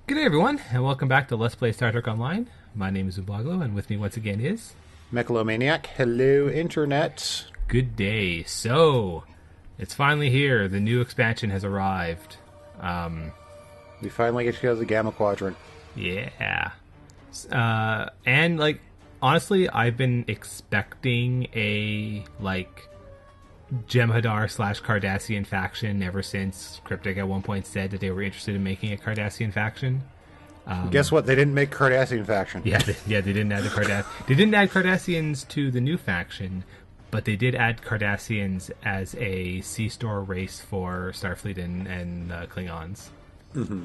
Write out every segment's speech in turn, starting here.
Good day, everyone, and welcome back to Let's Play Star Trek Online. My name is Ubaglo, and with me once again is... Mechalomaniac. Hello, Internet. Good day. So, it's finally here. The new expansion has arrived. We finally get to go to the Gamma Quadrant. Yeah. And, honestly, I've been expecting a, Jem'Hadar / Cardassian faction ever since Cryptic at one point said that they were interested in making a Cardassian faction. Guess what? They didn't make Cardassian faction. They didn't add they didn't add Cardassians to the new faction, but they did add Cardassians as a C-store race for Starfleet and Klingons. Mm-hmm.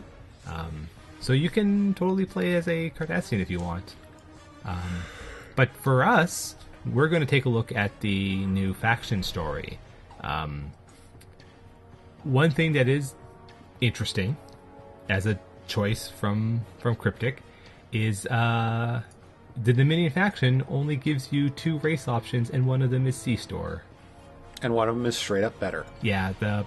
So you can totally play as a Cardassian if you want. But for us, we're going to take a look at the new faction story. One thing that is interesting as a choice from Cryptic is the Dominion faction only gives you 2 race options, and one of them is C-Store. And one of them is straight up better. Yeah, the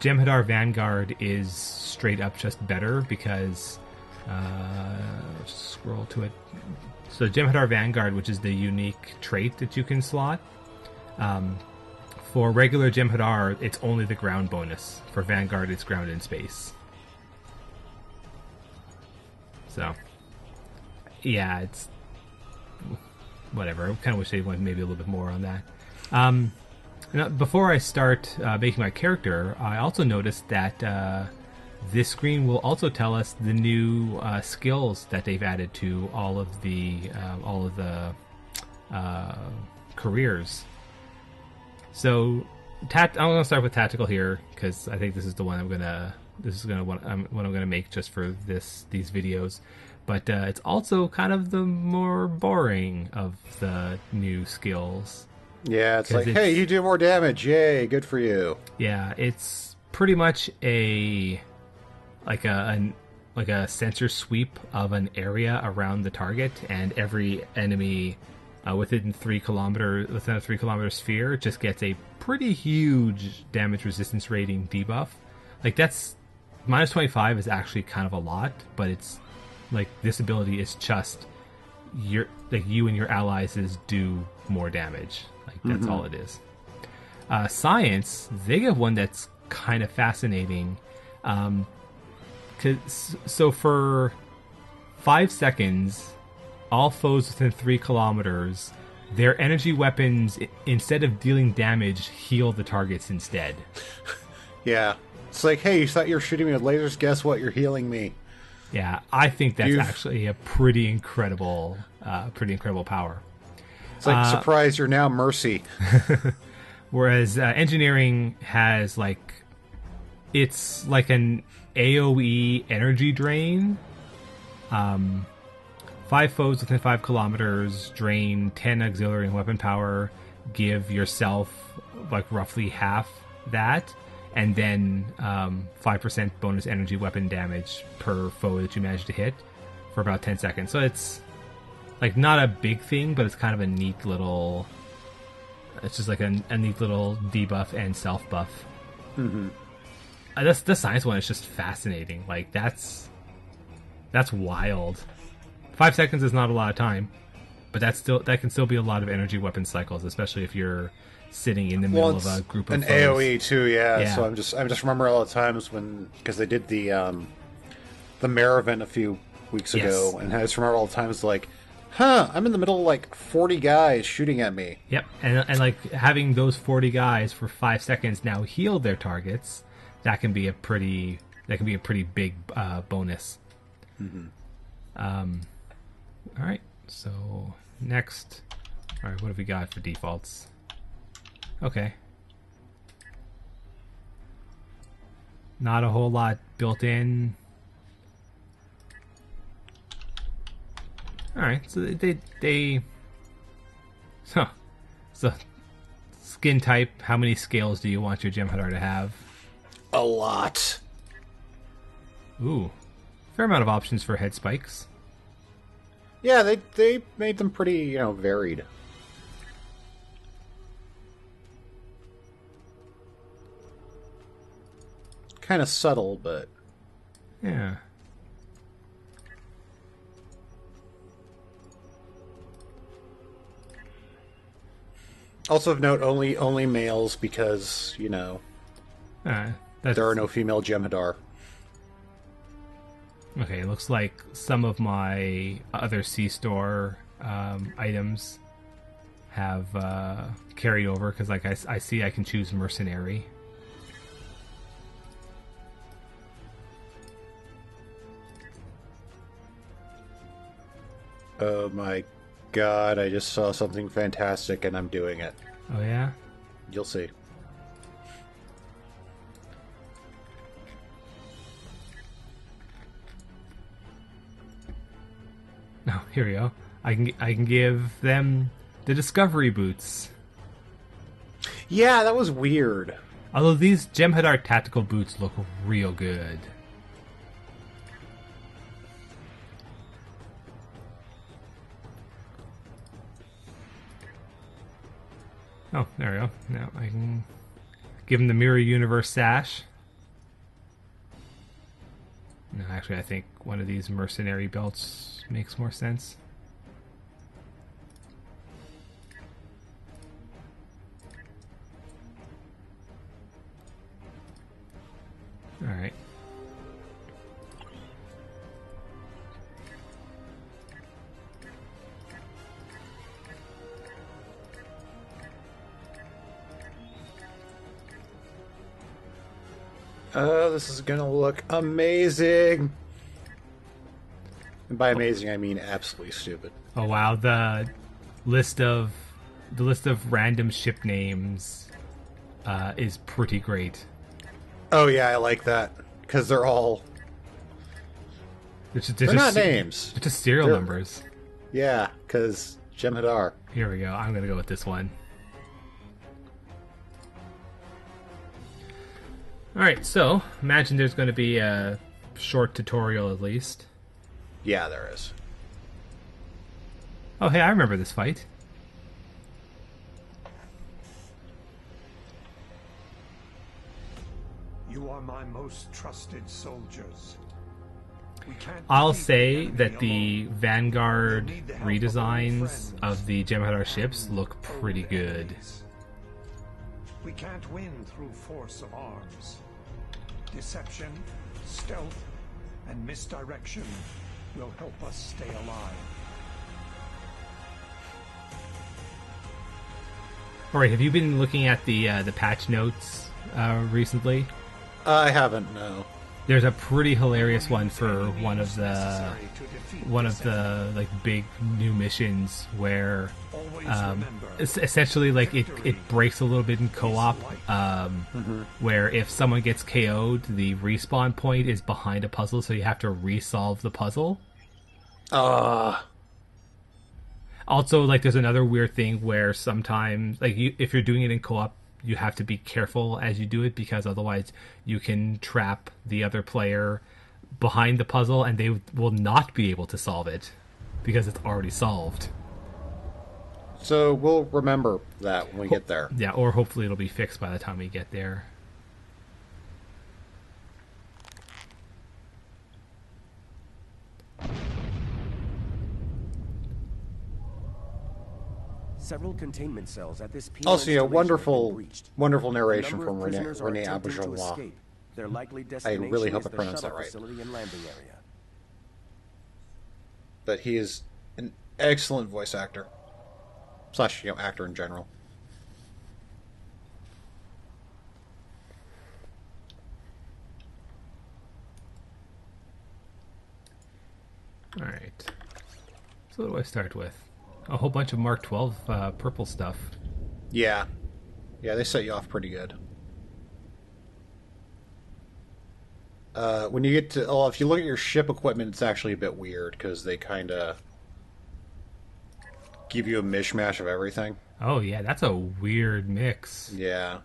Jem'Hadar Vanguard is straight up just better because... let's scroll to it. So Jem'Hadar Vanguard, which is the unique trait that you can slot. For regular Jem'Hadar, it's only the ground bonus. For Vanguard, it's ground in space. So, yeah, it's... whatever. I kind of wish they went maybe a little bit more on that. Before I start making my character, I also noticed that this screen will also tell us the new skills that they've added to all of the careers. So, I'm going to start with tactical here because I think this is the one what I'm gonna make just for these videos. But it's also kind of the more boring of the new skills. Yeah, it's like, hey, you do more damage. Yay, good for you. Yeah, it's pretty much a sensor sweep of an area around the target, and every enemy within a 3 kilometer sphere just gets a pretty huge damage resistance rating debuff. That's minus 25 is actually kind of a lot, but it's this ability is just you and your allies do more damage. That's all it is. Science, they get one that's kind of fascinating. So for 5 seconds, all foes within 3 kilometers, their energy weapons, instead of dealing damage, heal the targets instead. Yeah. It's like, hey, you thought you were shooting me with lasers? Guess what? You're healing me. Yeah, I think that's actually a pretty incredible power. It's like, surprise, you're now Mercy. Whereas engineering has it's like an AoE energy drain. 5 foes within 5 kilometers drain 10 auxiliary and weapon power. Give yourself roughly half that, and then 5% bonus energy weapon damage per foe that you manage to hit for about 10 seconds. So it's not a big thing, but it's kind of a neat little... It's just a neat little debuff and self buff. Mm-hmm. The science one is just fascinating. That's wild. 5 seconds is not a lot of time, but that can still be a lot of energy weapon cycles, especially if you're sitting in the middle of a group of an foes. AoE too, yeah. So I'm just remember all the times because they did the Mare event a few weeks ago, and I just remember all the times I'm in the middle of 40 guys shooting at me. Yep, and having those 40 guys for 5 seconds now heal their targets, that can be a pretty big bonus. Mm-hmm. All right, so next, all right, what have we got for defaults? Okay, not a whole lot built in. All right, so so skin type. How many scales do you want your Jem'Hadar to have? A lot. Ooh, fair amount of options for head spikes. Yeah, they made them pretty varied. Kind of subtle, but Yeah. Also of note, only males because, there are no female Jem'Hadar. Okay, it looks like some of my other C-store items have carried over, because like I see I can choose mercenary. Oh my god, I just saw something fantastic and I'm doing it. Oh yeah? You'll see. Oh, here we go. I can give them the Discovery boots. Yeah, that was weird. Although these Jem'Hadar tactical boots look real good. Oh, there we go. Now I can give him the Mirror Universe sash. No, actually, I think one of these mercenary belts makes more sense. Alright. Oh, this is gonna look amazing. And by amazing, I mean absolutely stupid. Oh wow, the list of random ship names is pretty great. Oh yeah, I like that because they're all. They're not names. They're just serial numbers. Yeah, because Jem'Hadar. Here we go. I'm gonna go with this one. Alright, so imagine there's going to be a short tutorial at least. Yeah, there is. Oh, hey, I remember this fight. You are my most trusted soldiers. I'll say that the Vanguard redesigns of the Jem'Hadar ships look pretty good. We can't win through force of arms. Deception, stealth, and misdirection will help us stay alive. Alright, have you been looking at the patch notes recently? I haven't, no. There's a pretty hilarious one for one of the like big new missions where essentially like it breaks a little bit in co-op, where if someone gets KO'd, the respawn point is behind a puzzle, so you have to resolve the puzzle. Also, like, there's another weird thing where sometimes, like, if you're doing it in co-op, you have to be careful as you do it, because otherwise you can trap the other player behind the puzzle and they will not be able to solve it because it's already solved. So we'll remember that when we get there. Yeah, or hopefully it'll be fixed by the time we get there. Several containment cells at this also, yeah, wonderful narration from Renee Auberjonois. I really hope I pronounced that right. But he is an excellent voice actor. / actor in general. Alright. So what do I start with? A whole bunch of Mark 12 purple stuff. Yeah. Yeah, they set you off pretty good. When you get to... Oh, if you look at your ship equipment, it's actually a bit weird, because they kind of give you a mishmash of everything. Oh, yeah, that's a weird mix. Yeah.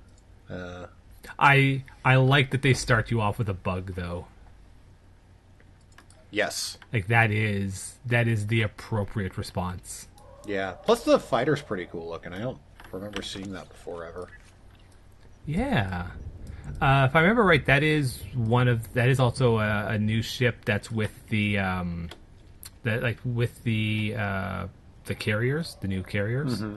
I like that they start you off with a bug, though. Yes. Like, that is the appropriate response. Yeah. Plus the fighter's pretty cool looking. I don't remember seeing that before ever. Yeah. If I remember right, that is also a new ship that's with the carriers, the new carriers. Mm-hmm.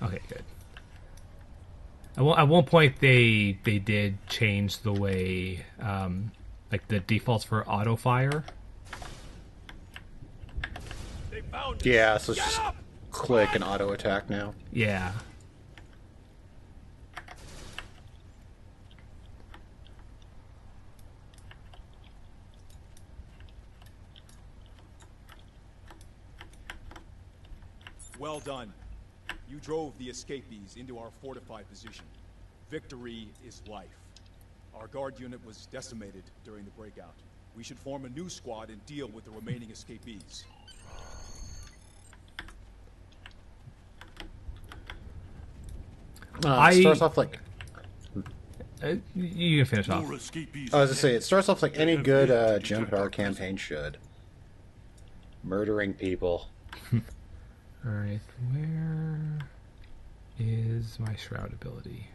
Okay, good. At one point, they did change the way, like the defaults for auto fire. Yeah, so it's just click and auto attack now. Yeah. Well done. You drove the escapees into our fortified position. Victory is life. Our guard unit was decimated during the breakout. We should form a new squad and deal with the remaining escapees. It starts off like... You can finish off. I was going to say, it starts off like any good Jump campaign should. Murdering people. Alright, where is my shroud ability?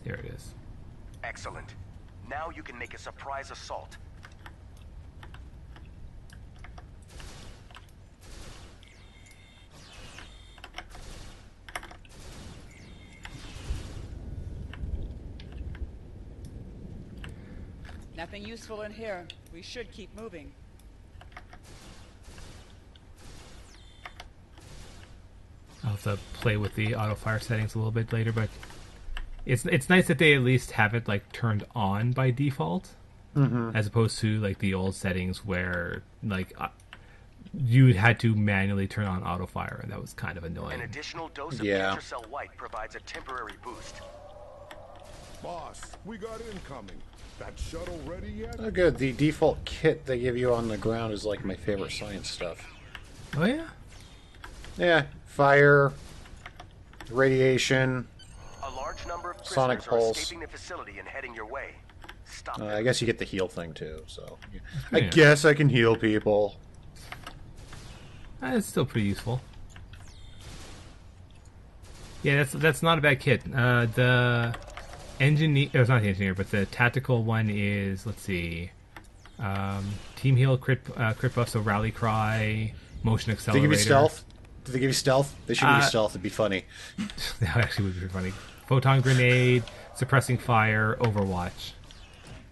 There it is. Excellent. Now you can make a surprise assault. Nothing useful in here. We should keep moving. I'll have to play with the auto fire settings a little bit later, but it's nice that they at least have it like turned on by default, as opposed to like the old settings where like you had to manually turn on auto fire, and that was kind of annoying. An additional dose of cancer cell white provides a temporary boost. Boss, we got incoming. That shuttle ready yet? Oh, good. The default kit they give you on the ground is like my favorite science stuff. Oh yeah. Yeah, fire, radiation. A large number of Sonic prisoners are pulse. escaping the facility and heading your way. Stop them. I guess you get the heal thing too, so... I guess I can heal people. It's still pretty useful. Yeah, that's not a bad kit. The engineer... It's not the engineer, but the tactical one is... Let's see. Team heal, crit buff, so rally cry, motion accelerator. Did they give you stealth? Did they give you stealth? They should give you stealth. It'd be funny. That actually would be funny. Photon grenade, suppressing fire, Overwatch.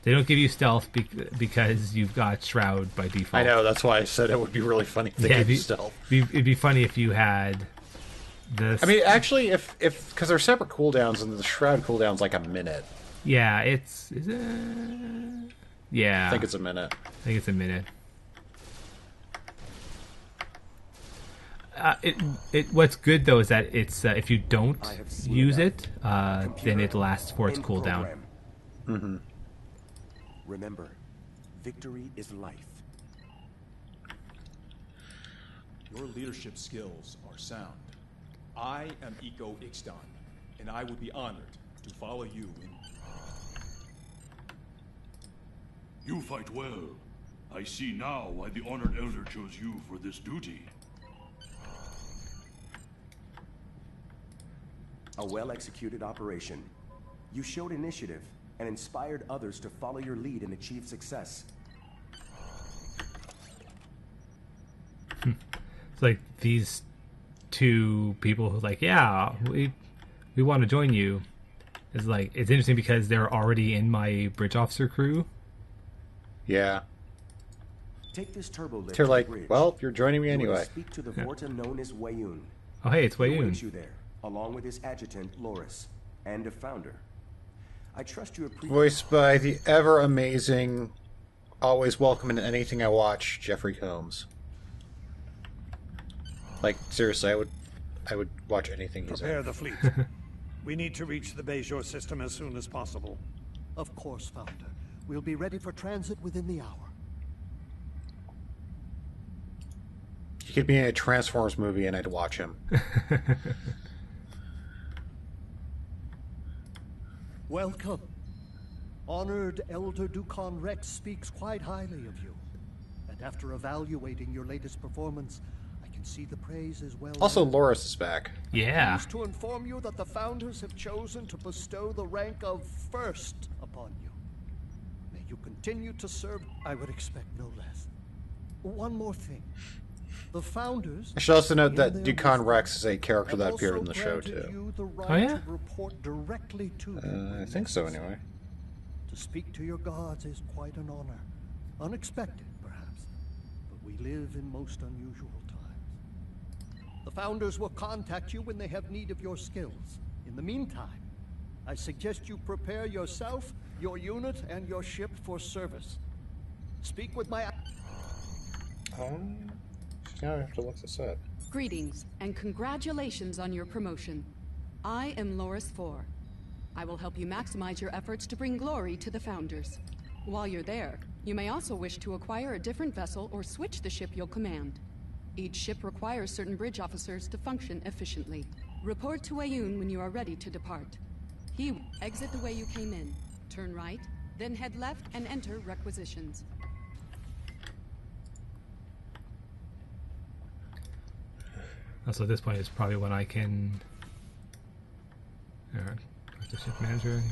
They don't give you stealth because you've got Shroud by default. I know, that's why I said it would be really funny if they gave you stealth. It'd be funny if you had this. I mean, actually, if because they're separate cooldowns, and the Shroud cooldown's like a minute. Yeah, yeah. I think it's a minute. What's good though is that it's if you don't use it, then it lasts for its cooldown. Mm-hmm. Remember, victory is life. Your leadership skills are sound. I am Eco Ixton, and I would be honored to follow you in... You fight well. I see now why the Honored Elder chose you for this duty. A well-executed operation. You showed initiative and inspired others to follow your lead and achieve success. It's like these two people who like, yeah, we want to join you. It's like, it's interesting because they're already in my bridge officer crew. Yeah. Take this turbo lift. They're like, to the bridge. well, you're joining me You anyway. will speak to the Vorta known as Wayun. Oh, hey, it's He Wayun. awaits you there, along with his adjutant, Loris, and a founder. I trust you appreciate... Voiced by the ever-amazing, always welcome in anything I watch, Jeffrey Combs. Like, seriously, I would watch anything he's in. Prepare the fleet. We need to reach the Bejor system as soon as possible. Of course, Founder. We'll be ready for transit within the hour. He could be in a Transformers movie and I'd watch him. Welcome. Honored Elder Dukan Rex speaks quite highly of you. And after evaluating your latest performance, I can see the praise is well. Also, Loris is back. Yeah. Pleased to inform you that the Founders have chosen to bestow the rank of First upon you. May you continue to serve. I would expect no less. One more thing. The Founders... I should also note that in their Dukan wisdom, Rex is a character that have appeared also in the show, granted too. you the right Oh, yeah? to report directly to them I when think so, necessary. anyway. To speak to your gods is quite an honor. Unexpected, perhaps, but we live in most unusual times. The Founders will contact you when they have need of your skills. In the meantime, I suggest you prepare yourself, your unit, and your ship for service. Speak with my... Now I have to look this up. Greetings, and congratulations on your promotion. I am Loris 4. I will help you maximize your efforts to bring glory to the Founders. While you're there, you may also wish to acquire a different vessel or switch the ship you'll command. Each ship requires certain bridge officers to function efficiently. Report to Ayun when you are ready to depart. He will exit the way you came in, turn right, then head left and enter requisitions. Also, at this point, it's probably when I can... Alright, the ship manager.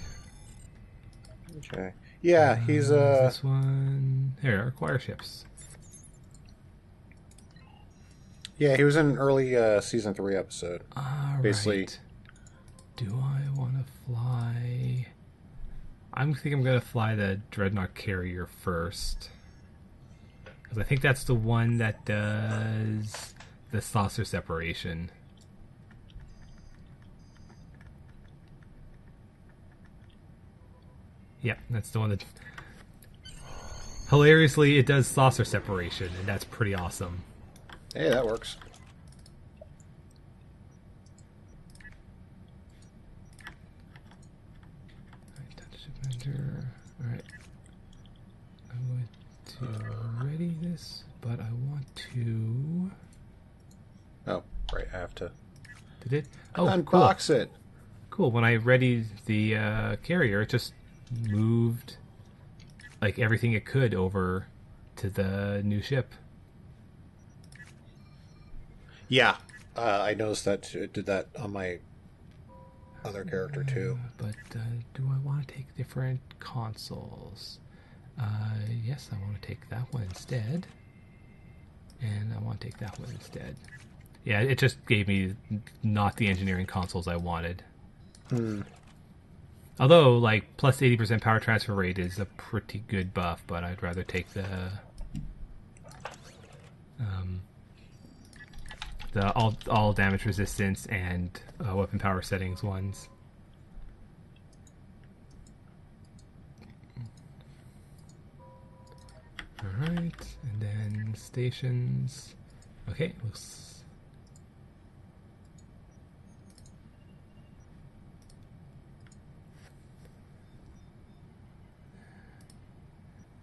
Okay. Yeah, he's This one... Here, acquire ships. Yeah, he was in an early season 3 episode. Alright. Basically... Do I want to fly... I think I'm going to fly the Dreadnought Carrier first. Because I think that's the one that does the saucer separation. Yep, that's the one that... Hilariously, it does saucer separation, and that's pretty awesome. Hey, that works. Alright. I'm going to ready this, but I want to... Oh, right, I have to... Did it? Oh, unbox cool. it! Cool, when I readied the carrier, it just moved like everything it could over to the new ship. Yeah, I noticed that it did that on my other character too. But do I want to take different consoles? Yes, I want to take that one instead. And I want to take that one instead. Yeah, it just gave me not the engineering consoles I wanted. Although, like, plus 80% power transfer rate is a pretty good buff, but I'd rather take the all damage resistance and weapon power settings ones. Alright, and then stations. Okay, looks...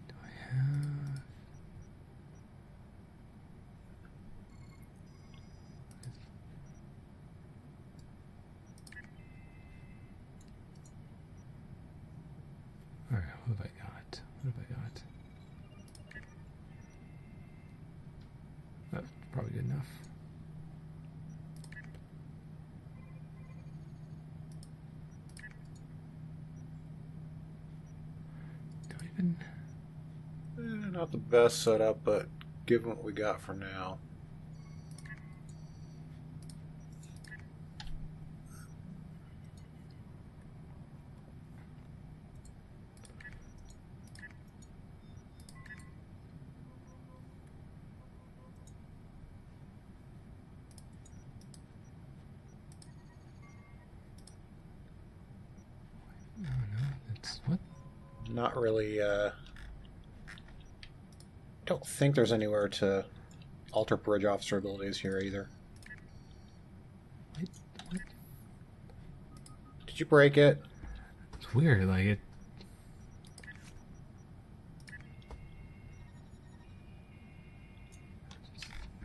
Do I have... Alright, what have I got? What have I got? That's probably good enough. Do I even... Not the best setup, but given what we got for now. No, that's what? Not really, don't think there's anywhere to alter bridge officer abilities here either. What? Did you break it? It's weird, like it...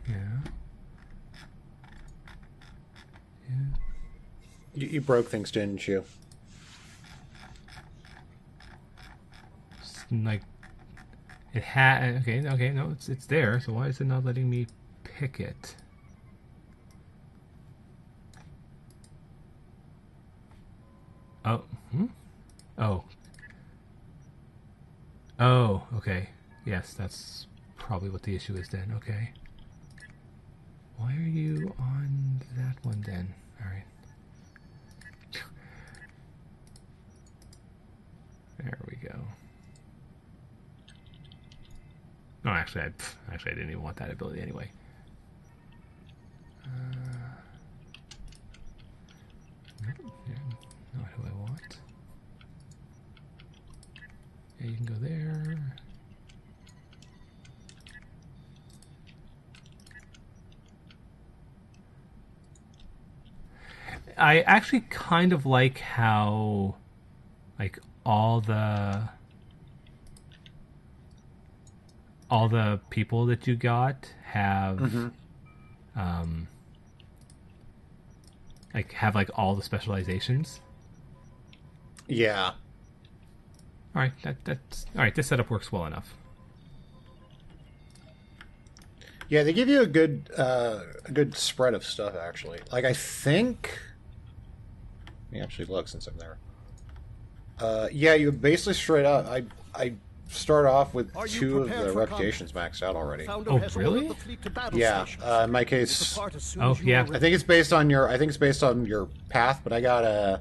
Yeah. Yeah. You broke things, didn't you? Just, like... It had... Okay, no, it's there, so why is it not letting me pick it? Oh, Oh. Oh, okay. Yes, that's probably what the issue is then, okay. Why are you on that one then? All right. There we go. No, actually, I didn't even want that ability anyway. Not who I want. Yeah, you can go there. I actually kind of like how, like, all the people that you got have have all the specializations. Yeah. All right, that's all right. This setup works well enough. Yeah, they give you a good spread of stuff actually. Like I think, let me actually look since I'm there. Yeah, you basically straight up. I start off with 2 of the reputations maxed out already. Oh, really? Yeah. In my case, oh yeah. I think it's based on your path, but I got a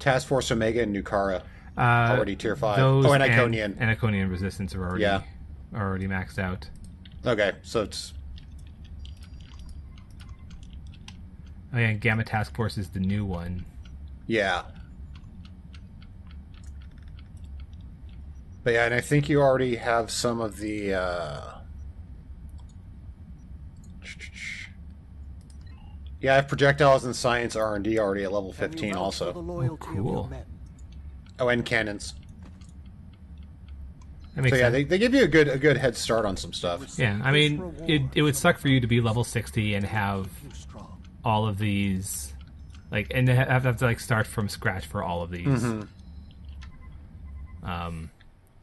Task Force Omega and Nukara already tier 5. Oh, and Iconian. And Iconian Resistance are already maxed out. Okay, so it's... Oh yeah, and Gamma Task Force is the new one. Yeah. But yeah, and I think you already have some of the... Yeah, I have Projectiles and Science R&D already at level 15 also. Oh, cool. Oh, and Cannons. That makes so yeah, sense. they give you a good head start on some stuff. Yeah, I mean, it would suck for you to be level 60 and have all of these, and have to start from scratch for all of these. Mm-hmm.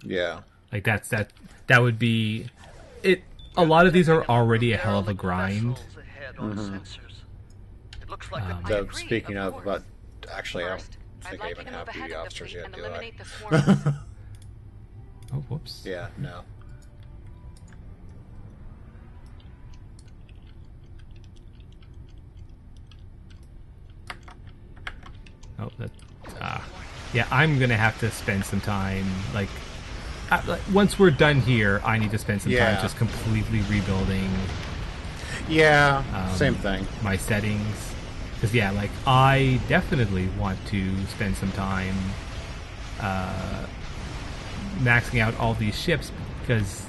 Yeah, that would be it. A lot of these are already a hell of a grind. Mm-hmm. So speaking of, but actually, I don't think I even have duty officers yet, do I? Oh, whoops. Yeah, no. Oh, that. Yeah, I'm gonna have to spend some time. Once we're done here, I need to spend some time just completely rebuilding. Yeah, same thing. My settings, because I definitely want to spend some time maxing out all these ships, because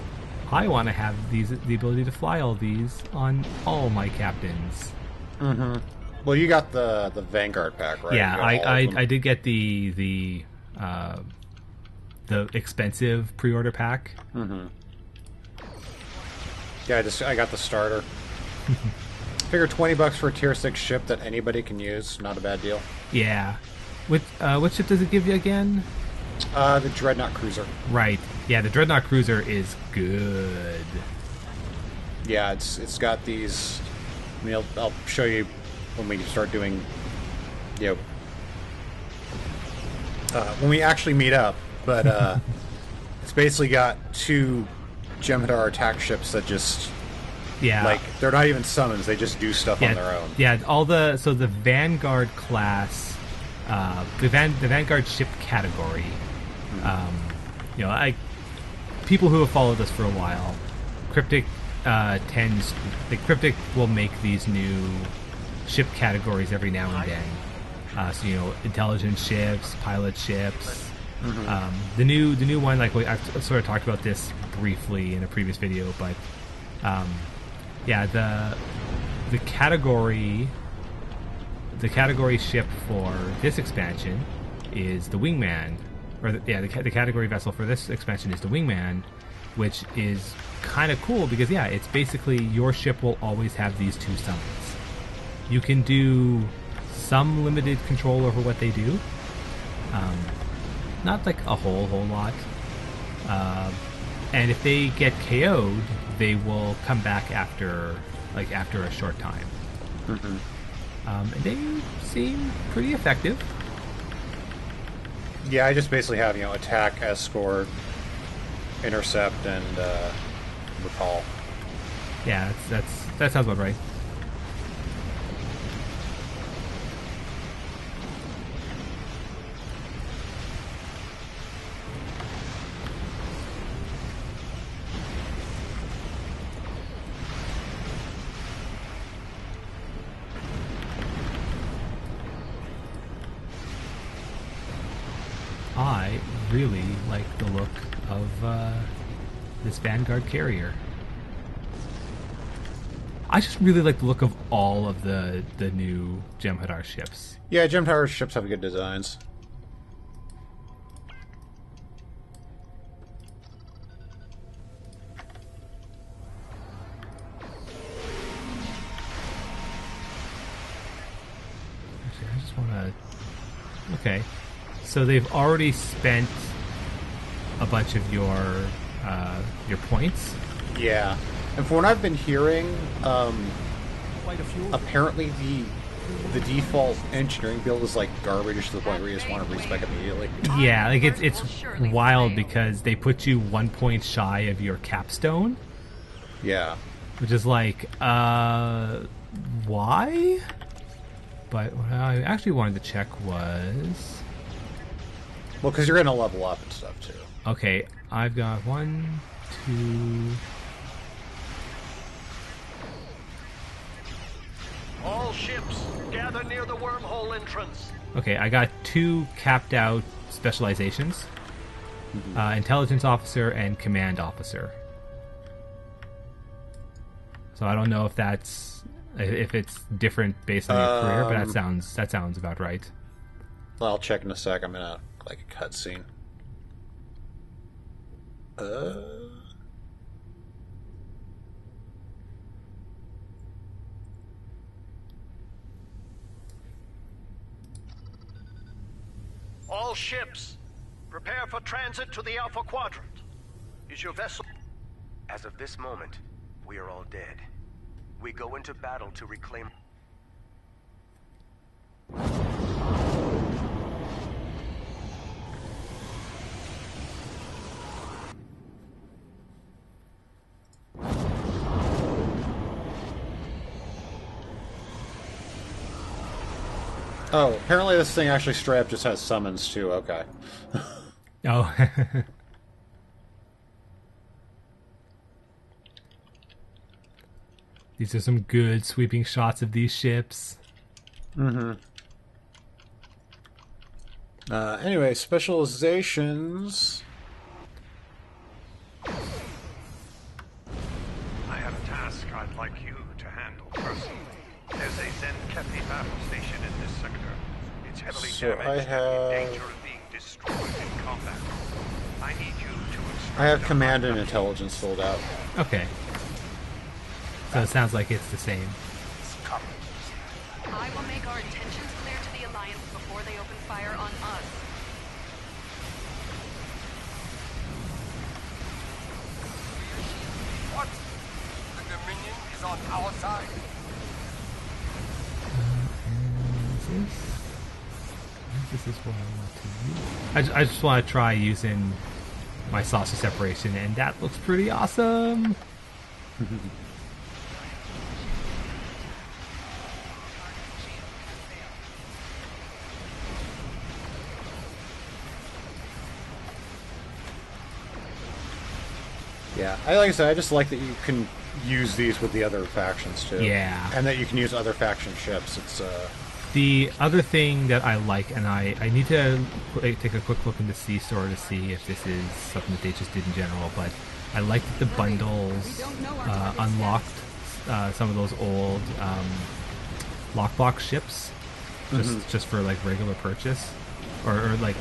I want to have the ability to fly all these on all my captains. Mm-hmm. Well, you got the Vanguard pack, right? Yeah, I did get the expensive pre-order pack. Mm-hmm. Yeah, I got the starter. Figure $20 for a tier 6 ship that anybody can use. Not a bad deal. Yeah. What ship does it give you again? The Dreadnought Cruiser. Right. Yeah, the Dreadnought Cruiser is good. Yeah, it's got these. I mean, I'll show you when we start doing, when we actually meet up. But it's basically got 2 Jem'Hadar attack ships that just, they're not even summons; they just do stuff on their own. Yeah, the Vanguard class, the Vanguard ship category. People who have followed us for a while, Cryptic Cryptic will make these new ship categories every now and then. Intelligence ships, pilot ships. Mm-hmm. The new one, I've sort of talked about this briefly in a previous video, but the category ship for this expansion is the Wingman, or the category vessel for this expansion is the Wingman, which is kind of cool because it's basically your ship will always have these 2 summons. You can do some limited control over what they do. Not a whole lot. And if they get KO'd, they will come back after a short time. Mm-hmm. And they seem pretty effective. Yeah, I just basically have attack, escort, intercept, and recall. Yeah, that sounds about right. I really like the look of this Vanguard carrier. I just really like the look of all of the new Jem'Hadar ships. Yeah, Jem'Hadar ships have good designs. Actually, I just want to... Okay. So they've already spent a bunch of your points. Yeah. And from what I've been hearing, apparently the default engineering build is like garbage to the point where you just want to respec immediately. Yeah, like it's wild because they put you 1 point shy of your capstone. Yeah. Which is like, why? But what I actually wanted to check was... Well, because you're going to level up and stuff too. Okay, I've got 1, 2... All ships, gather near the wormhole entrance. Okay, I got 2 capped out specializations. Intelligence officer and command officer. So I don't know if it's different based on your career, but that sounds about right. Well, I'll check in a sec. I'm in a cutscene. All ships, prepare for transit to the Alpha Quadrant. Is your vessel... As of this moment, we are all dead. We go into battle to reclaim... Oh, apparently this thing actually straight up just has summons too. Okay. Oh. These are some good sweeping shots of these ships. Mm-hmm. Anyway, specializations. I have a task I'd like you to handle personally. There's a Zen Kepi battle station in this sector. It's heavily damaged and in danger of being destroyed in combat. I need you to instruct... I have command and intelligence filled out. Okay. So it sounds like it's the same. I will make our intentions clear to the Alliance before they open fire on us. What? The Dominion is on our side. This is what I want to use. I just want to try using my saucer separation, and that looks pretty awesome. Yeah, like I said, I just like that you can use these with the other factions too. Yeah, and that you can use other faction ships. It's the other thing that I like, and I need to take a quick look into C-Store to see if this is something that they just did in general, but I like that the bundles unlocked some of those old lockbox ships just for like regular purchase, or like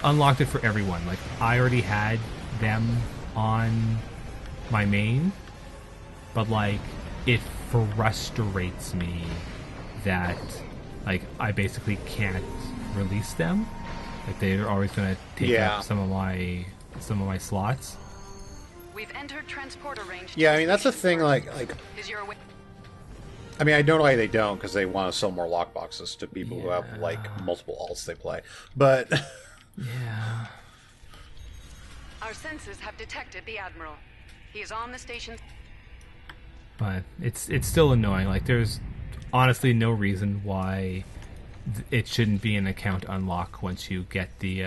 unlocked it for everyone. Like I already had them on my main, but like it frustrates me that like I basically can't release them. Like they're always going to take up some of my slots. We've entered transporter range. Yeah, I mean that's the thing. Like I mean, I know why they don't, because they want to sell more lockboxes to people who have like multiple alts they play. But yeah. Our sensors have detected the Admiral. He is on the station. But it's still annoying. Like there's honestly no reason why it shouldn't be an account unlock once you get the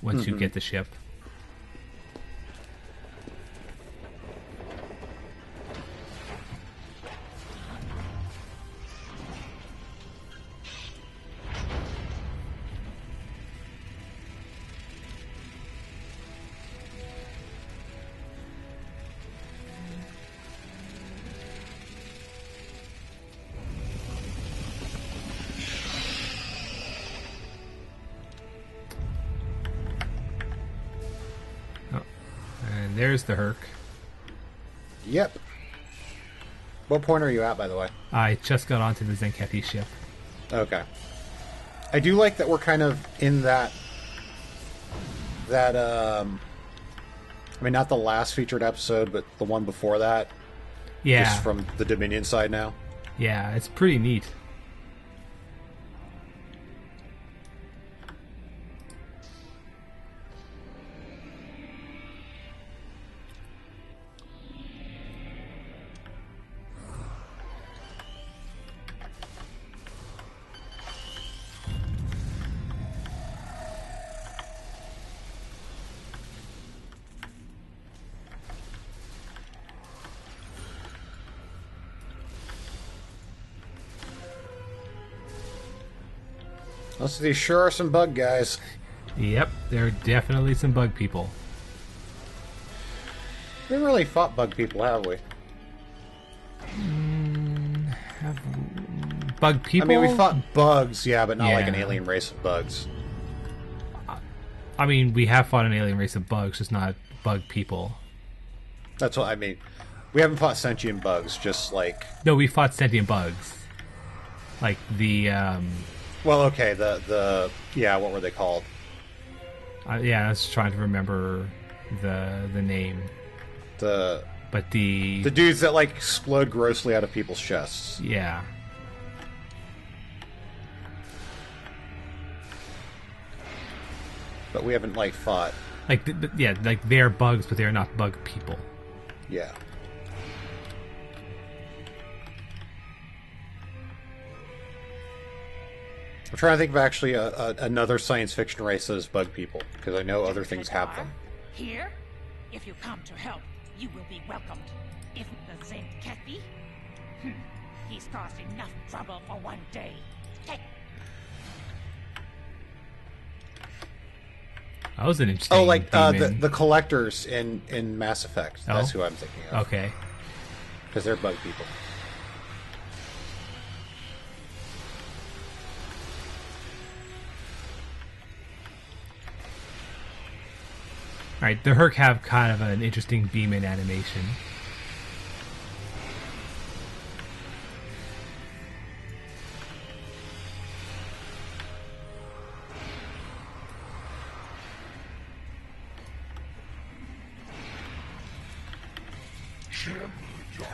you get the ship. And there's the Hur'q. Yep. What point are you at, by the way? I just got onto the Zenkethi ship. Okay. I do like that we're kind of in that... I mean, not the last featured episode, but the one before that. Yeah. Just from the Dominion side now. Yeah, it's pretty neat. These sure are some bug guys. Yep, there are definitely some bug people. We haven't really fought bug people, have we? Bug people? I mean, we fought bugs, yeah, but not like an alien race of bugs. I mean, we have fought an alien race of bugs, just not bug people. That's what I mean. We haven't fought sentient bugs, just like... No, we fought sentient bugs. Like the, Well, okay, yeah, what were they called? Yeah, I was trying to remember the name. But the dudes that, like, explode grossly out of people's chests. Yeah. But we haven't, like, fought... Like, yeah, like, they're bugs, but they're not bug people. Yeah. I'm trying to think of actually another science fiction race that is bug people, because I know other things have them. Here? If you come to help, you will be welcomed. If the Zenkethi? He's caused enough trouble for one day. That was an interesting like the collectors in Mass Effect. That's who I'm thinking of. Okay. Because they're bug people. Alright, the Hur'q have kind of an interesting beam-in animation.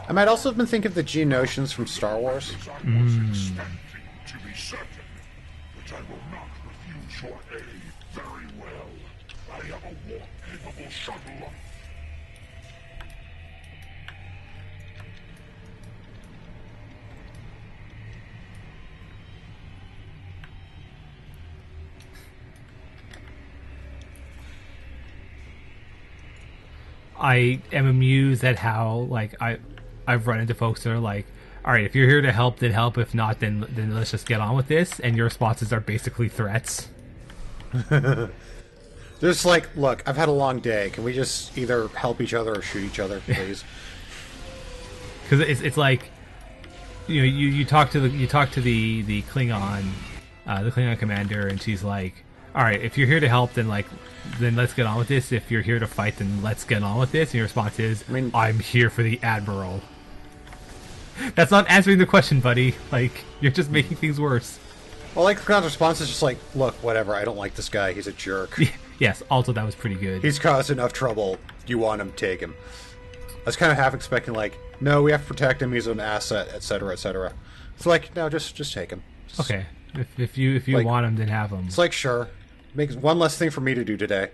I might also have been thinking of the Geonosians from Star Wars. I am amused at how, like, I've run into folks that are like, all right, if you're here to help, then help. If not, then let's just get on with this. And your responses are basically threats. Just like, look, I've had a long day. Can we just either help each other or shoot each other, please? Because it's like, you know, you talk to the Klingon, the Klingon commander, and she's like, all right, if you're here to help, then let's get on with this. If you're here to fight, then let's get on with this. And your response is, I'm here for the Admiral. That's not answering the question, buddy. Like, you're just making things worse. Well, like, Klingon's response is just like, look, whatever, I don't like this guy, he's a jerk. Yes, also that was pretty good. He's caused enough trouble, you want him, take him. I was kind of half expecting, like, no, we have to protect him, he's an asset, etc., etc. It's like, no, just take him. Just, okay, if you like, want him, then have him. It's like, sure. Makes one less thing for me to do today.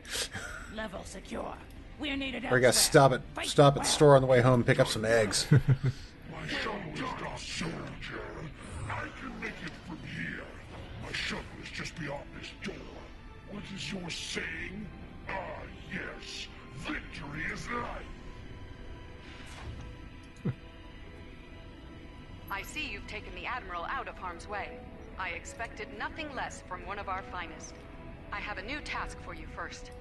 Level secure. We're needed elsewhere. Or you gotta stop at the store on the way home, pick up some eggs. My shuttle is not soldier. I can make it from here. My shuttle is just beyond this door. What is your saying? Ah, yes. Victory is life. I see you've taken the Admiral out of harm's way. I expected nothing less from one of our finest. I have a new task for you first.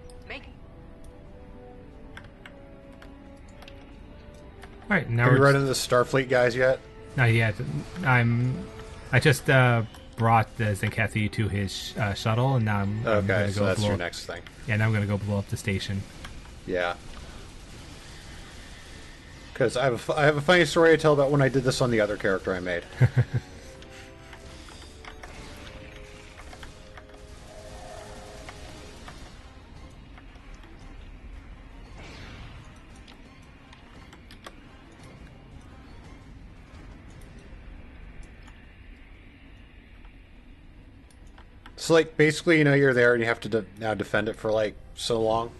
Alright, now have you run into the Starfleet guys yet? Not yet. I just brought the Zenkethi to his shuttle, and now I'm gonna go so that's blow your up. next thing. Yeah, now I'm gonna go blow up the station. Yeah. Because I have a funny story to tell about when I did this on the other character I made. So, like, basically, you're there and you have to now defend it for, like, so long.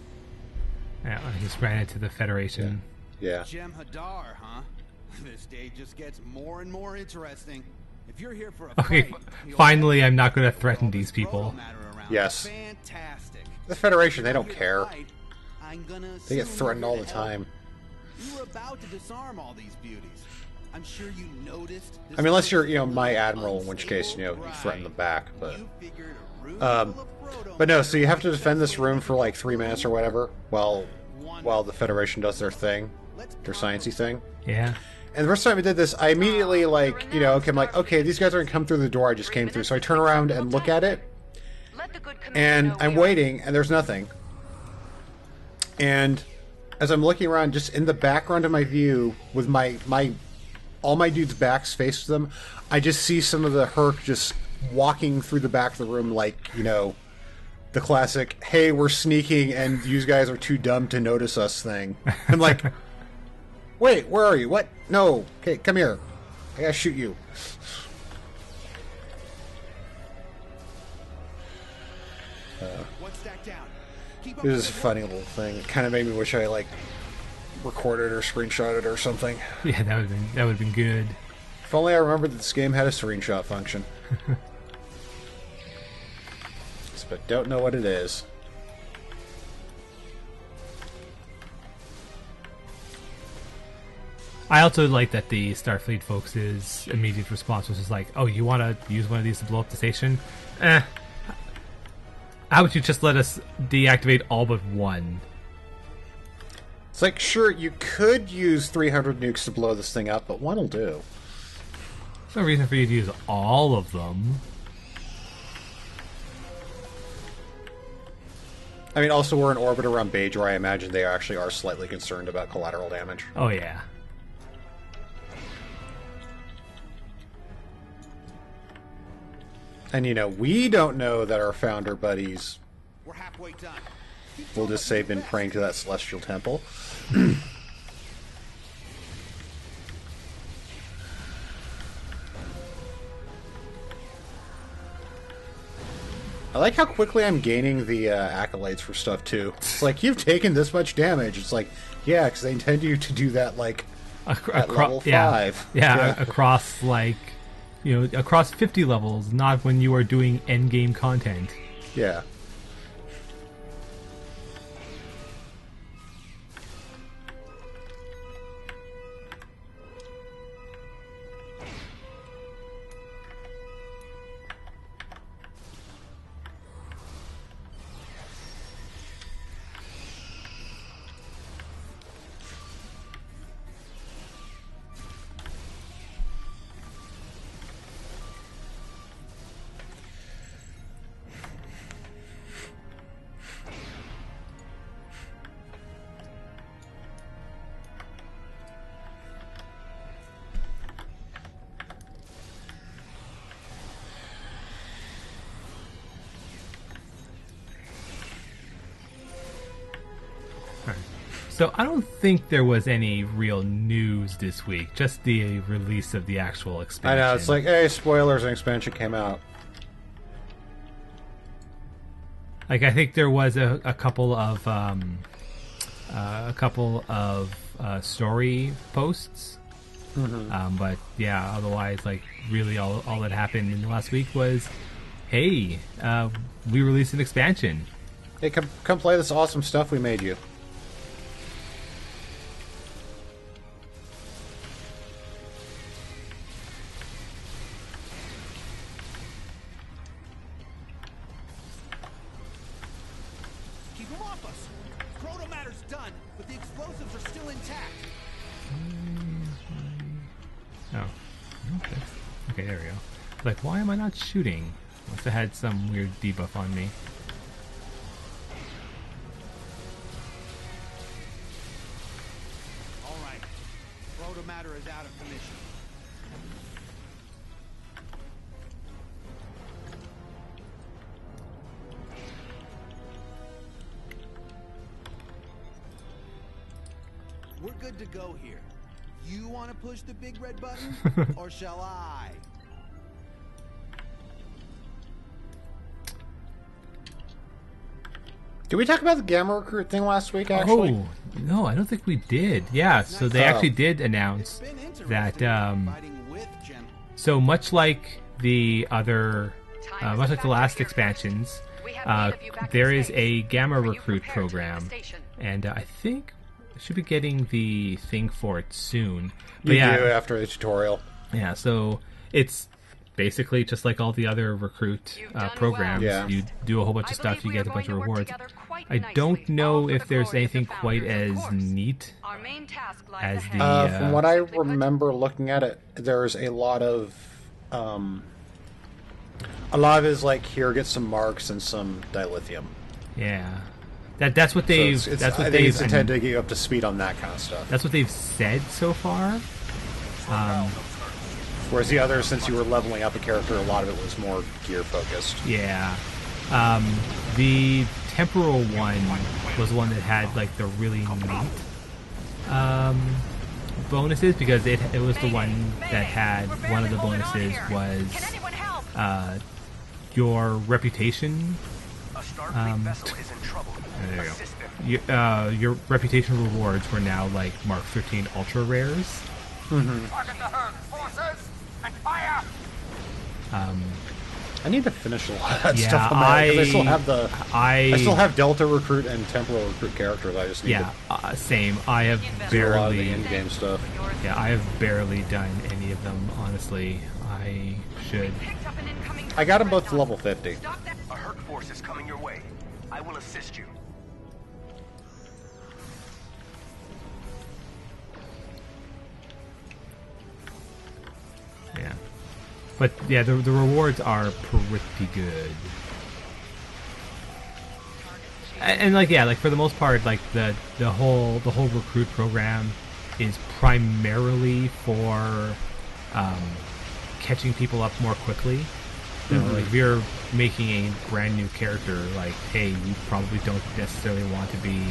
Yeah, I just ran into the Federation. Yeah. Gem Hadar, huh? This day just gets more and more interesting. If you're here for a fight, finally, I'm not going to threaten these people. Yes. Fantastic. The Federation, they don't care. They get threatened all the time. We were about to disarm all these beauties. I'm sure you noticed. I mean, unless you're, my admiral, in which case, you threaten them back. But no. So you have to defend this room for like 3 minutes or whatever, while the Federation does their thing, their sciencey thing. Yeah. And the first time I did this, I immediately I'm like, okay, these guys are gonna come through the door I just came through. So I turn around and look at it, and I'm waiting, and there's nothing. And as I'm looking around, just in the background of my view, with all my dudes' backs faced to them, I just see some of the Hur'q just walking through the back of the room like, the classic, hey, we're sneaking and you guys are too dumb to notice us thing. I'm like, wait, where are you? What? No. Okay, come here. I gotta shoot you. This is a funny little thing. It kind of made me wish I, recorded or screenshotted or something. Yeah, that would have been good. If only I remembered that this game had a screenshot function. But don't know what it is. I also like that the Starfleet folks' immediate response was just like, oh, you want to use one of these to blow up the station? How about you just let us deactivate all but one? It's like, sure, you could use 300 nukes to blow this thing up, but one will do. There's no reason for you to use all of them. I mean, also, we're in orbit around Bajor. I imagine they actually are slightly concerned about collateral damage. Oh, yeah. And, we don't know that our founder buddies We're halfway done. will just say been praying to that celestial temple. I like how quickly I'm gaining the accolades for stuff, too. It's like, you've taken this much damage. It's like, yeah, because they intend you to do that, at level 5. Yeah, across, across 50 levels, not when you are doing endgame content. Yeah. So I don't think there was any real news this week, just the release of the actual expansion. I know, it's like, hey, spoilers, an expansion came out. I think there was a couple of story posts, but yeah, otherwise, really all that happened in the last week was, hey, we released an expansion. Hey, come play this awesome stuff we made you. Okay, there we go. Why am I not shooting? Must have had some weird debuff on me. All right, good to go here? You want to push the big red button, or shall I? Did we talk about the Gamma Recruit thing last week, actually? Oh, no, I don't think we did. Yeah, so they actually did announce that, so much like the other, much like the last expansions, there is a Gamma Recruit program, and I think I should be getting the thing for it soon. But you do after the tutorial. Yeah, so it's basically just like all the other recruit programs. Yeah. You do a whole bunch of stuff, you get a bunch of rewards. I don't know if there's anything quite as neat as the... from what I remember looking at it, there's a lot of it is like, here, get some marks and some dilithium. Yeah. That's what they've... So that's what I think it's intended to get you up to speed on that kind of stuff. That's what they've said so far. Whereas the other, since you were leveling up a character, a lot of it was more gear focused. Yeah. The temporal one was the one that had like the really neat bonuses, because it was the one that had, one of the bonuses was your reputation. There you go. Your reputation rewards were now like Mark 13 ultra rares. I need to finish a lot of that stuff. I still have Delta Recruit and Temporal Recruit characters. I just need to same. I have barely a lot of the in-game stuff. Yeah, I have barely done any of them. Honestly, I should. I got them both to level 50. A Hur'q force is coming your way. I will assist you. Yeah. But yeah, the rewards are pretty good. And like, yeah, like for the most part, like the whole recruit program is primarily for catching people up more quickly. So like if you're making a brand new character, like, hey, you probably don't necessarily want to be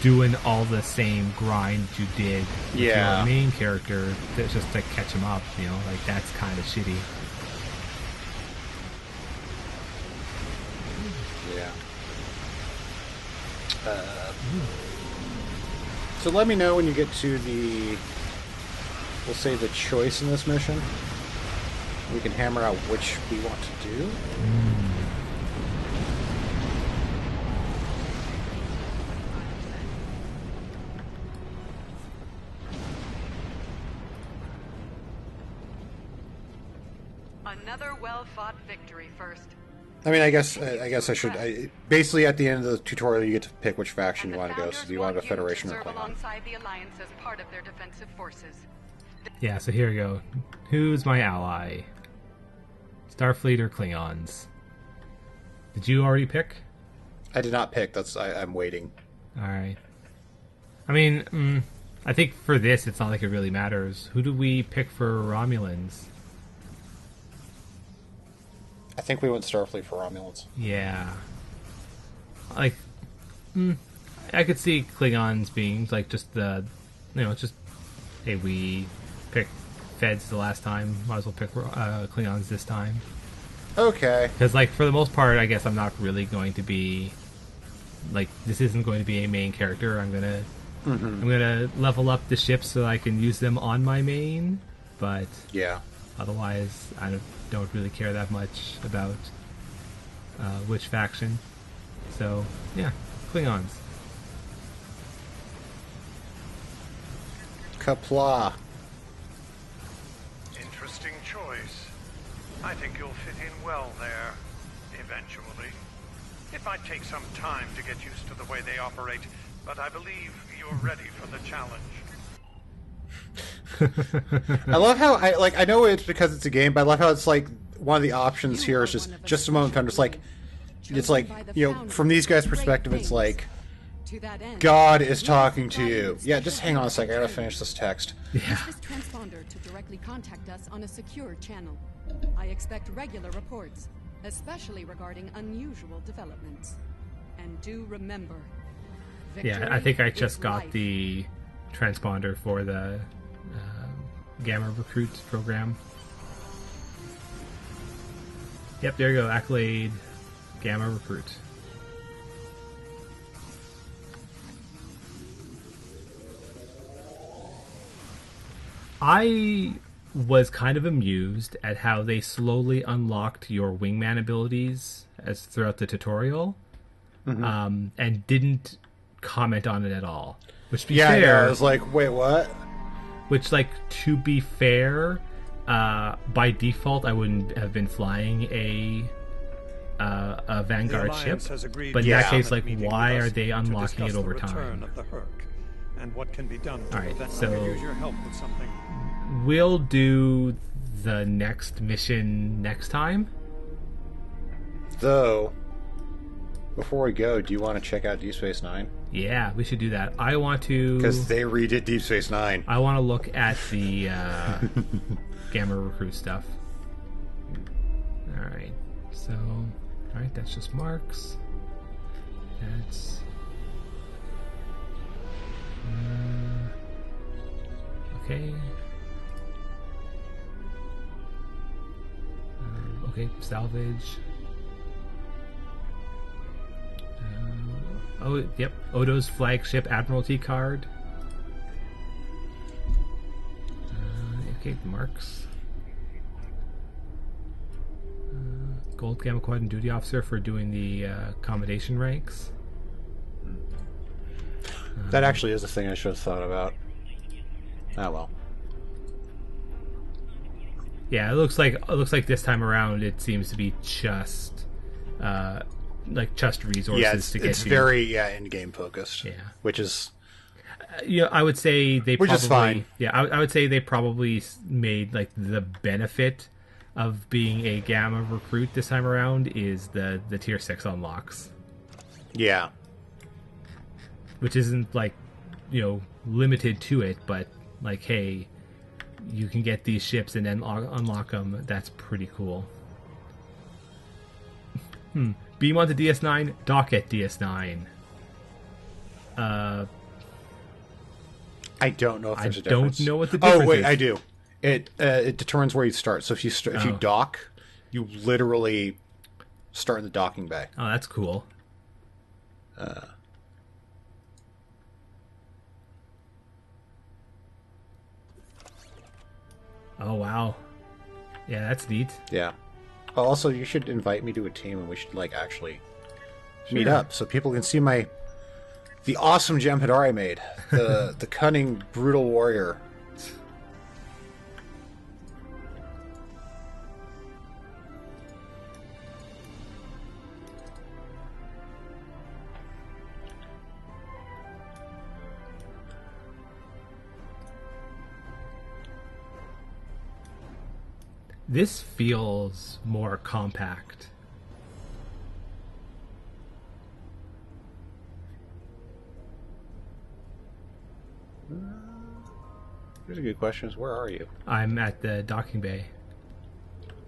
doing all the same grind you did with your main character just to catch him up, you know, like that's kind of shitty. Yeah. So let me know when you get to the, we'll say, the choice in this mission. We can hammer out which we want to do. Another well-fought victory first. I mean, I guess I should. Basically, at the end of the tutorial, you get to pick which faction you want to go. So, do you want to go Federation or Klingon? Alongside the Alliance as part of their defensive forces. Yeah. So here we go. Who's my ally? Starfleet or Klingons? Did you already pick? I did not pick. I'm waiting. All right. I mean, I think for this, it's not like it really matters. Who do we pick for Romulans? I think we went Starfleet for Romulans. Yeah. Like, I could see Klingons being like just the, just, hey, we picked Feds the last time, might as well pick Klingons this time. Okay. Because like for the most part, I guess I'm not really going to be, like, this isn't going to be a main character. I'm gonna level up the ships so I can use them on my main, but yeah. Otherwise, I don't really care that much about which faction. So, yeah, Klingons. Kapla. Interesting choice. I think you'll fit in well there, eventually. It might take some time to get used to the way they operate, but I believe you're ready for the challenge. I love how I know it's because it's a game, but I love how it's like one of the options here is just a moment. I'm just like, it's like, from these guys' perspective, it's like God is talking to you. Yeah, just hang on a second. I gotta finish this text. Use this transponder to directly contact us on a secure channel. I expect regular reports, especially regarding unusual developments. And do remember, Yeah, I think I just got the transponder for the Gamma Recruit program. Yep, there you go. Accolade, Gamma Recruit. I was kind of amused at how they slowly unlocked your wingman abilities as throughout the tutorial, and didn't comment on it at all. Which, to be fair, yeah, I was like, wait, what? Which, like, to be fair, by default, I wouldn't have been flying a Vanguard ship. But in that case, like, why are they unlocking it over time? Of the Hur'q and what can be done to Alright, so use your help with something. We'll do the next mission next time. Though, before we go, do you want to check out Deep Space Nine? Yeah, we should do that. I want to... Because they redid Deep Space Nine. I want to look at the Gamma Recruit stuff. Alright, so... Alright, that's just marks. That's... okay. Okay, salvage. Oh, yep. Odo's flagship Admiralty card. Okay, marks. Gold Gamma Quadrant Duty Officer for doing the accommodation ranks. That actually is a thing I should have thought about. Ah, well. Yeah, it looks like this time around it seems to be just just resources to get. It's very in-game focused. Yeah, which is I would say they which probably, is fine. Yeah, I would say they probably made like the benefit of being a Gamma Recruit this time around is the tier 6 unlocks. Yeah, which isn't like limited to it, but like, hey, you can get these ships and then unlock them. That's pretty cool. Beam onto DS9, dock at DS9. I don't know if there's a difference. I don't know what the difference is. Oh, wait, I do. It determines where you start. So if you dock, you literally start in the docking bay. Oh, that's cool. Oh, wow. Yeah, that's neat. Yeah. Also, you should invite me to a team and we should actually meet up so people can see the awesome Jem'Hadar I made. The cunning, brutal warrior. This feels more compact. Here's a good question: where are you? I'm at the docking bay.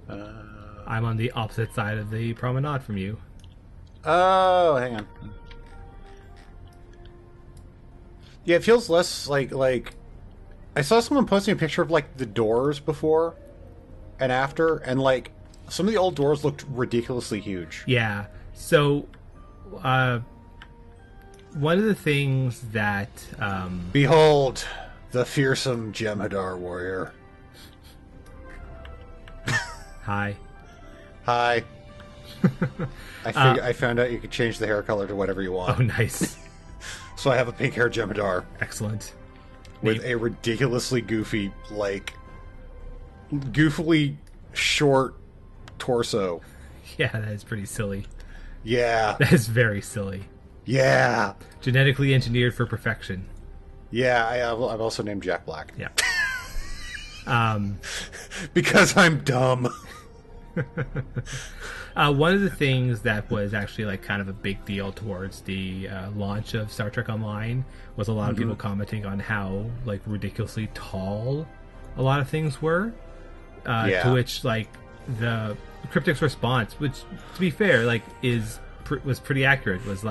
I'm on the opposite side of the promenade from you. Oh, hang on. Yeah, it feels less like I saw someone posting a picture of the doors before and after, and some of the old doors looked ridiculously huge. Yeah. So, one of the things that behold the fearsome Jem'Hadar warrior. Hi. Hi. I found out you could change the hair color to whatever you want. Oh, nice. So I have a pink-haired Jem'Hadar. Excellent. With a ridiculously goofy, goofily short torso. Yeah, that is pretty silly. Yeah. That is very silly. Yeah. Genetically engineered for perfection. Yeah, I've also named Jack Black. Yeah. Because I'm dumb. One of the things that was actually kind of a big deal towards the launch of Star Trek Online was a lot of people commenting on how ridiculously tall a lot of things were. To which the Cryptic's response, which to be fair was pretty accurate, was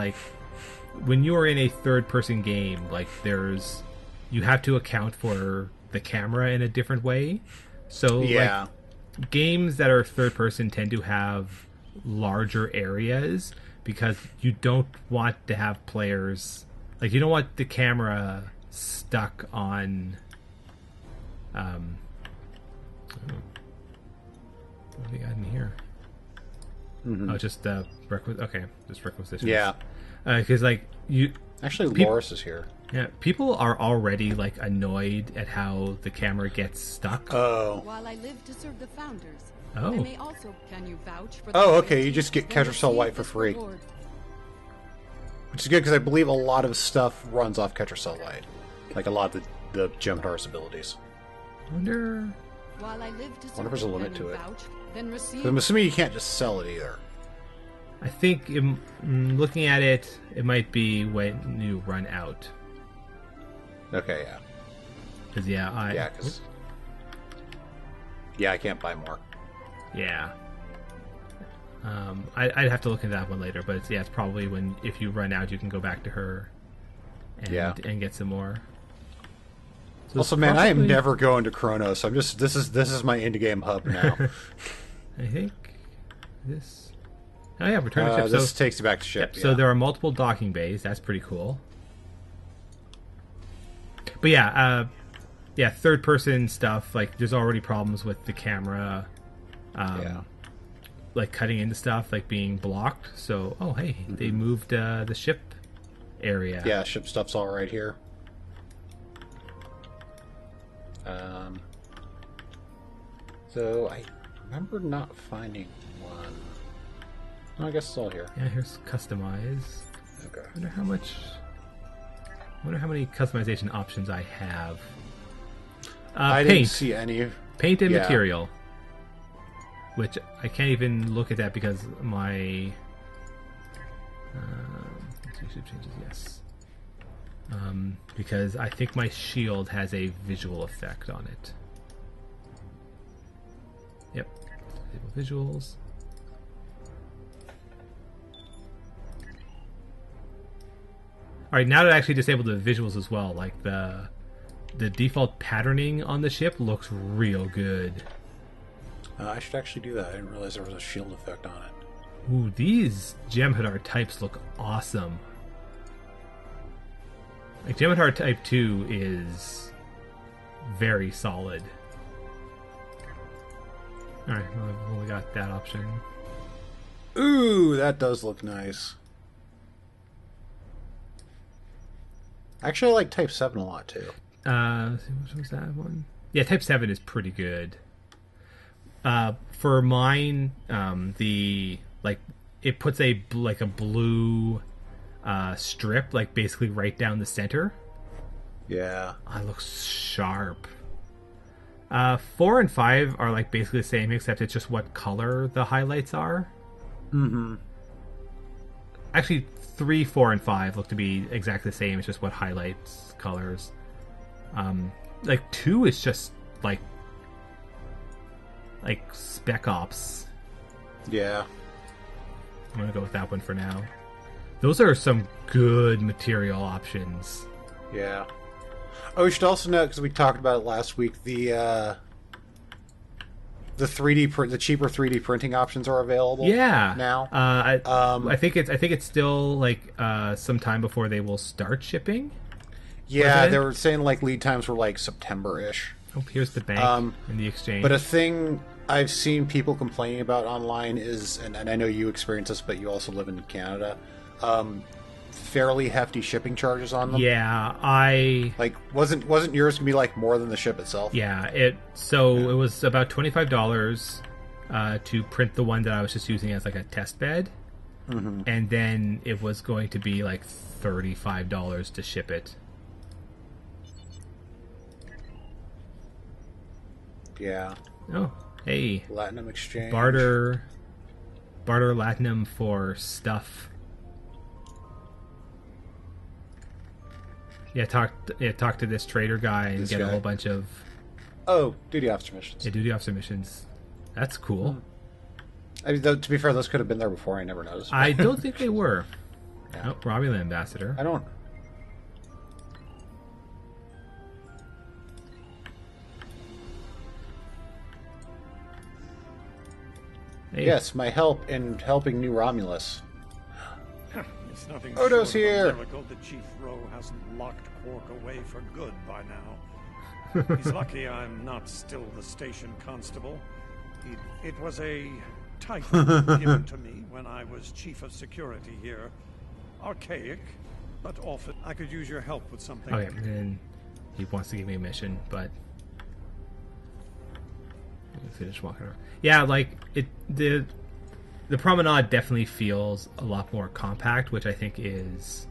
when you're in a third-person game, like you have to account for the camera in a different way. So like, games that are third-person tend to have larger areas because you don't want to have players, like, you don't want the camera stuck on what do we got in here? Oh, just just requisitions. Yeah, because like Loris is here. Yeah, people are already like annoyed at how the camera gets stuck. Oh. While I live to serve the founders. Oh. I may also, can you vouch for Okay. You just get Ketracel White for free, which is good because I believe a lot of stuff runs off Ketracel White, like a lot of the Jem'Hadar's abilities. Wonder if there's a limit to it. Then I'm assuming you can't just sell it either. I think looking at it, it might be when you run out. Okay, yeah. Because I can't buy more. Yeah. I'd have to look into that one later, but it's probably if you run out, you can go back to her and get some more. So also, man, I am never going to Kronos. This is my indie game hub now. I think this. Oh yeah, return to ship. This takes you back to ship. So there are multiple docking bays. That's pretty cool. But third person stuff, like there's already problems with the camera, like cutting into stuff, like being blocked. So they moved the ship area. Yeah, ship stuff's all right here. So I remember not finding one. Oh, I guess it's all here. Yeah, here's customize. Okay. Wonder how many customization options I have. I didn't see any. Paint and material. Which I can't even look at that because my changes, yes. Because I think my shield has a visual effect on it. Yep. Disable visuals. Alright, now that I actually disabled the visuals as well, like the default patterning on the ship looks real good. I should actually do that. I didn't realize there was a shield effect on it. Ooh, these Jem'Hadar types look awesome. Like, Jem'Hadar Type 2 is very solid. Alright, well, I've only got that option. Ooh, that does look nice. Actually, I like Type 7 a lot, too. Which was that one? Yeah, Type 7 is pretty good. For mine, it puts a blue strip, like, basically right down the center. Yeah. It looks sharp. 4 and 5 are, like, basically the same, except it's just what color the highlights are. Mm-hmm. Actually, 3, 4, and 5 look to be exactly the same. It's just what highlights colors. 2 is just like Spec Ops. Yeah. I'm gonna go with that one for now. Those are some good material options. Yeah. Oh, we should also note, because we talked about it last week, the 3D the cheaper 3D printing options are available. Yeah. Now. I think it's still like some time before they will start shipping. Yeah, they were saying like lead times were like September-ish. Oh, here's the bank and the exchange. But a thing I've seen people complaining about online is, and I know you experience this, but you also live in Canada, fairly hefty shipping charges on them. Yeah, wasn't yours gonna be like more than the ship itself? Yeah, it was about $25 to print the one that I was just using as like a test bed, and then it was going to be like $35 to ship it. Yeah. Oh, hey. Platinum exchange. Barter Latinum for stuff. Yeah, talk to this trader guy and get a whole bunch of... Oh, duty officer missions. Yeah, duty officer missions. That's cool. I mean, to be fair, those could have been there before. I never noticed. I don't think they were. Yeah. Oh, Romulan ambassador. I don't. Hey. Yes, my help in helping new Romulus. It's nothing Odo's short of a here. miracle that Chief Rowe hasn't locked Quark away for good by now. He's lucky I'm not still the station constable. It was a title given to me when I was chief of security here. Archaic, but often I could use your help with something. Okay, and he wants to give me a mission, but finish walking around. Yeah, like the promenade definitely feels a lot more compact, which I think is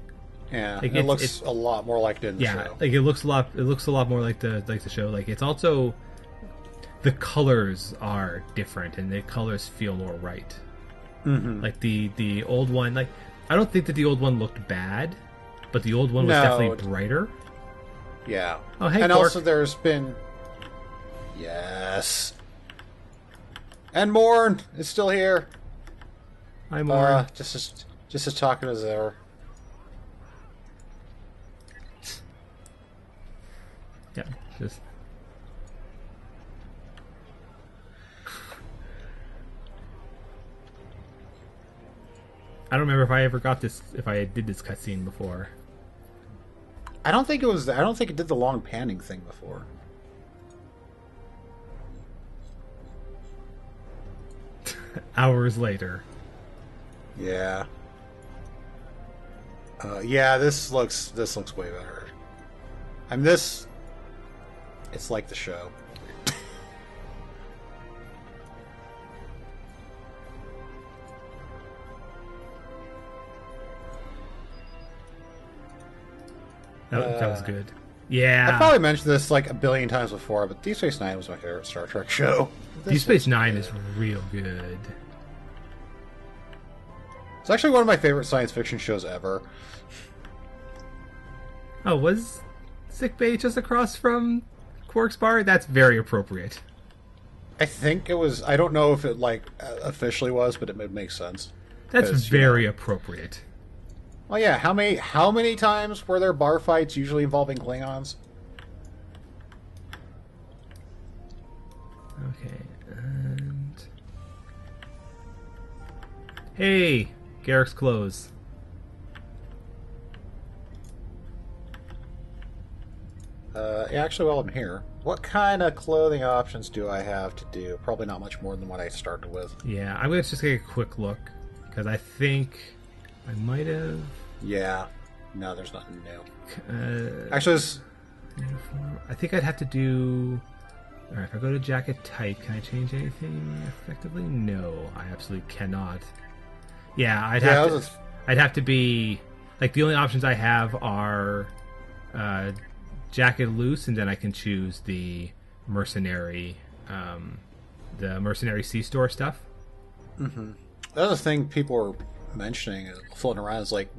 like, it looks a lot more like it in the show. Like it looks a lot more like the show. Like it's also the colors are different and the colors feel more right. Mm-hmm. Like the old one, like I don't think that the old one looked bad, but the old one was definitely brighter. Yeah. Oh, hey, and Quark. also there's been yes. And Morn is still here. Hi, Morn. Just as talking as ever. Yeah, just. I don't remember if I ever got this. If I did this cutscene before. I don't think it did the long panning thing before. Hours later. Yeah. Yeah, this looks way better. I mean, it's like the show. That was good. Yeah. I probably mentioned this like a billion times before, but Deep Space Nine was my favorite Star Trek show. Deep Space Nine is real good. It's actually one of my favorite science fiction shows ever. Oh, was Sickbay just across from Quark's bar? That's very appropriate. I think it was. I don't know if it like officially was, but it makes sense. That's very appropriate. Well, yeah. How many times were there bar fights usually involving Klingons? Okay, and hey, Garrick's clothes. Actually, while I'm here, what kind of clothing options do I have to do? Probably not much more than what I started with. Yeah, I'm gonna just take a quick look because I think I might have. Yeah, no, there's nothing new. Actually, I think I'd have to do. All right, if I go to jacket type, can I change anything effectively? No, I absolutely cannot. Yeah, I'd have to be like the only options I have are jacket loose, and then I can choose the mercenary C-store stuff. Mm-hmm. The other thing people were mentioning, floating around, is like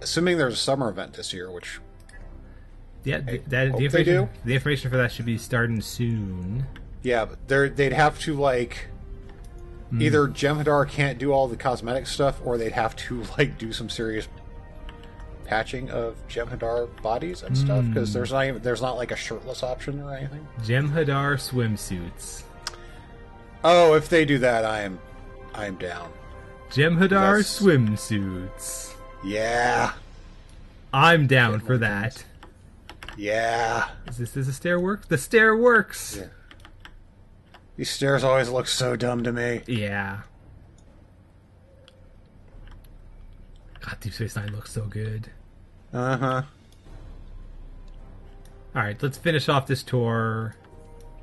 assuming there's a summer event this year, which the information for that should be starting soon. Yeah, but they'd have to like either Jem'Hadar can't do all the cosmetic stuff, or they'd have to like do some serious patching of Jem'Hadar bodies and stuff, because there's not like a shirtless option or anything. Jem'Hadar swimsuits. Oh, if they do that, I am down. Jem'Hadar swimsuits. Yeah, I'm down for that. Yeah. Does the stair work? The stair works. Yeah. These stairs always look so dumb to me. Yeah. God, Deep Space Nine looks so good. Uh-huh. Alright, let's finish off this tour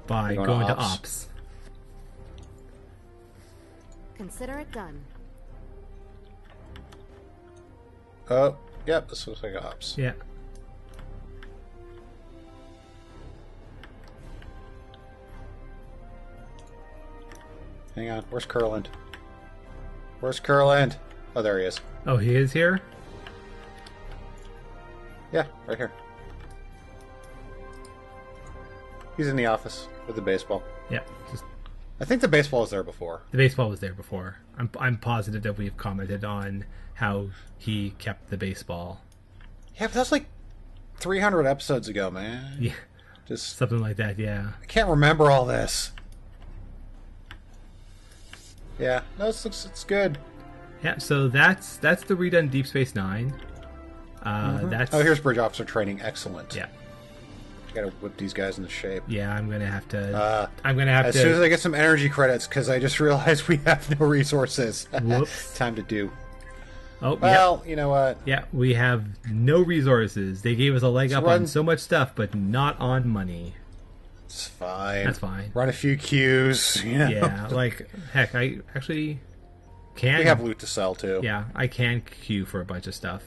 by going to Ops. Consider it done. Oh, yep, this looks like Ops. Yeah. Hang on, where's Kurland? Where's Kurland? Oh, there he is. Oh, he is here? Yeah, right here. He's in the office with the baseball. Yeah, just I think the baseball was there before. The baseball was there before. I'm positive that we've commented on how he kept the baseball. Yeah, but that's like 300 episodes ago, man. Yeah. Just something like that, yeah. I can't remember all this. Yeah, no, it's good. Yeah, so that's the redone Deep Space Nine. That's here's Bridge Officer Training. Excellent. Yeah. Gotta whip these guys into shape. Yeah, I'm gonna have to. As soon as I get some energy credits, because I just realized we have no resources. Whoops. Time to do. Oh, well, you know what? Yeah, we have no resources. They gave us a leg up on so much stuff, but not on money. It's fine. That's fine. Run a few queues. You know? Yeah, like, heck, I actually can. We have loot to sell, too. Yeah, I can queue for a bunch of stuff.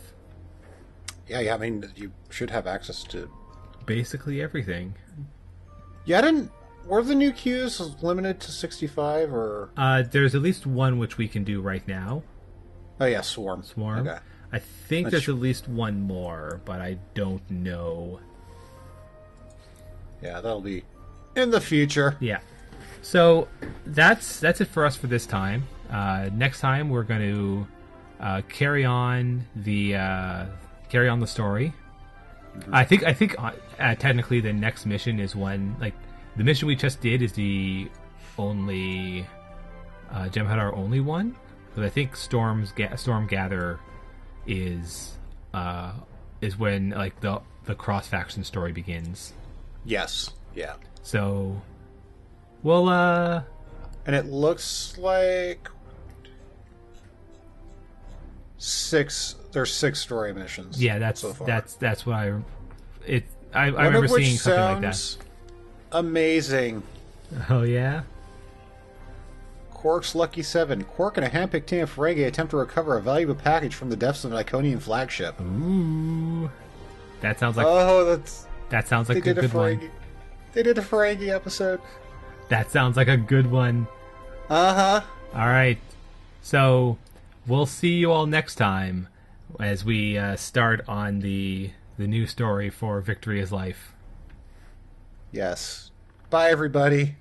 Yeah, I mean, you should have access to basically everything. Yeah, were the new queues limited to 65, or? There's at least one which we can do right now. Oh yeah, Swarm. Okay. I think there's at least one more, but I don't know. Yeah, that'll be in the future. Yeah. So that's it for us for this time. Next time we're going to carry on the story. Mm-hmm. I think technically the next mission is one, like, the mission we just did is the only Jem'Hadar only one. Because I think Storm Gather is when, like, the cross faction story begins. Yes. Yeah. So we'll and it looks like there's 6 story missions. Yeah, that's so far. that's what I remember seeing something like that. Amazing. Oh yeah. Hur'q's Lucky 7. Hur'q and a handpicked team of Ferengi attempt to recover a valuable package from the depths of an Iconian flagship. Ooh, that sounds like that sounds like a good one. They did a Ferengi episode. That sounds like a good one. All right, so we'll see you all next time as we start on the new story for Victory is Life. Yes. Bye, everybody.